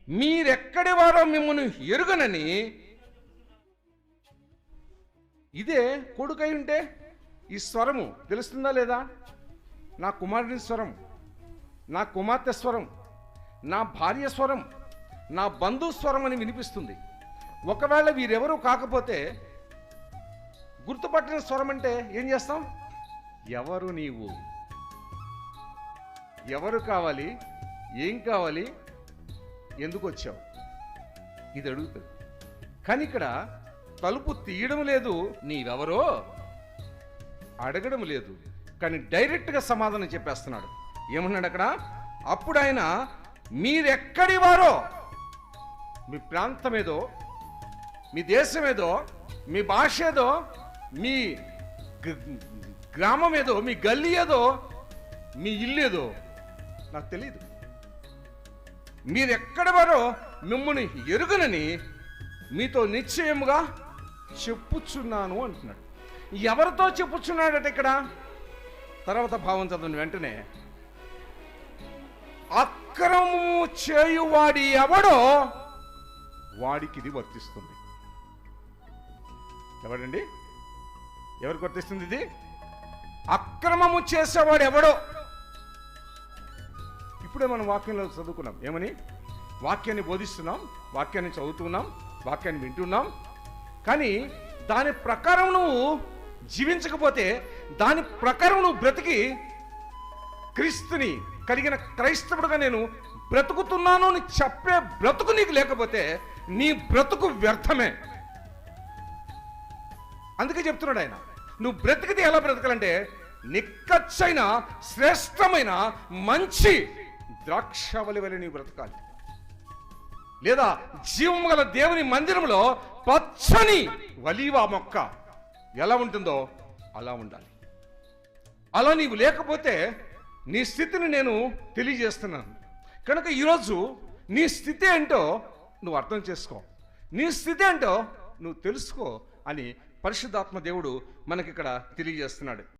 మీరెక్కడి వారో మిమ్మల్ని ఎరుగనని. ఇదే కొడుకై ఉంటే ఈ స్వరము తెలుస్తుందా లేదా? నా కుమారుని స్వరం, నా కుమార్తె స్వరం, నా భార్య స్వరం, నా బంధు స్వరం అని వినిపిస్తుంది. ఒకవేళ వీరెవరూ కాకపోతే గుర్తుపట్టిన స్వరం అంటే ఏం చేస్తాం? ఎవరు నీవు, ఎవరు కావాలి, ఏం కావాలి, ఎందుకు వచ్చావు, ఇది అడుగుతుంది. కానీ ఇక్కడ తలుపు తీయడం లేదు, నీవెవరో అడగడం లేదు, కానీ డైరెక్ట్గా సమాధానం చెప్పేస్తున్నాడు. ఏమన్నాడు అక్కడ? అప్పుడు ఆయన, మీరెక్కడి వారో, మీ ప్రాంతం ఏదో, మీ దేశం ఏదో, మీ భాష ఏదో, మీ గ్రామం ఏదో, మీ గల్లీ ఏదో, మీ ఇల్లు ఏదో నాకు తెలియదు. మీరెక్కడి వారో మిమ్మల్ని ఎరుగనని మీతో నిశ్చయముగా చెప్పుచున్నాను అంటున్నాడు. ఎవరితో చెప్పుచున్నాడట ఇక్కడ? తర్వాత భావం చదవండి వెంటనే. అక్రమము చేయువాడి ఎవడో వాడికి ఇది వర్తిస్తుంది. ఎవడండి? ఎవరికి వర్తిస్తుంది ఇది? అక్రమము చేసేవాడు ఎవడో. ఇప్పుడే మనం వాక్యంలో చదువుకున్నాం. ఏమని? వాక్యాన్ని బోధిస్తున్నాం, వాక్యాన్ని చదువుతున్నాం, వాక్యాన్ని వింటున్నాం. కానీ దాని ప్రకారం నువ్వు జీవించకపోతే, దాని ప్రకారం నువ్వు బ్రతికి క్రీస్తుని కలిగిన క్రైస్తవుడుగా నేను బ్రతుకుతున్నాను అని చెప్పే బ్రతుకు నీకు లేకపోతే నీ బ్రతుకు వ్యర్థమే. అందుకే చెప్తున్నాడు ఆయన, నువ్వు బ్రతికితే ఎలా బ్రతకాలంటే నిక్కచ్చైన శ్రేష్టమైన మంచి ద్రాక్షవల్లి వలె నీవు బ్రతకాలి. లేదా జీవము గల దేవుని మందిరంలో పచ్చని వలీవా మొక్క ఎలా ఉంటుందో అలా ఉండాలి. అలా నీవు లేకపోతే నీ స్థితిని నేను తెలియజేస్తున్నాను. కనుక ఈరోజు నీ స్థితి ఏంటో నువ్వు అర్థం చేసుకో, నీ స్థితి ఏంటో నువ్వు తెలుసుకో అని పరిశుద్ధాత్మ దేవుడు మనకిక్కడ తెలియజేస్తున్నాడు.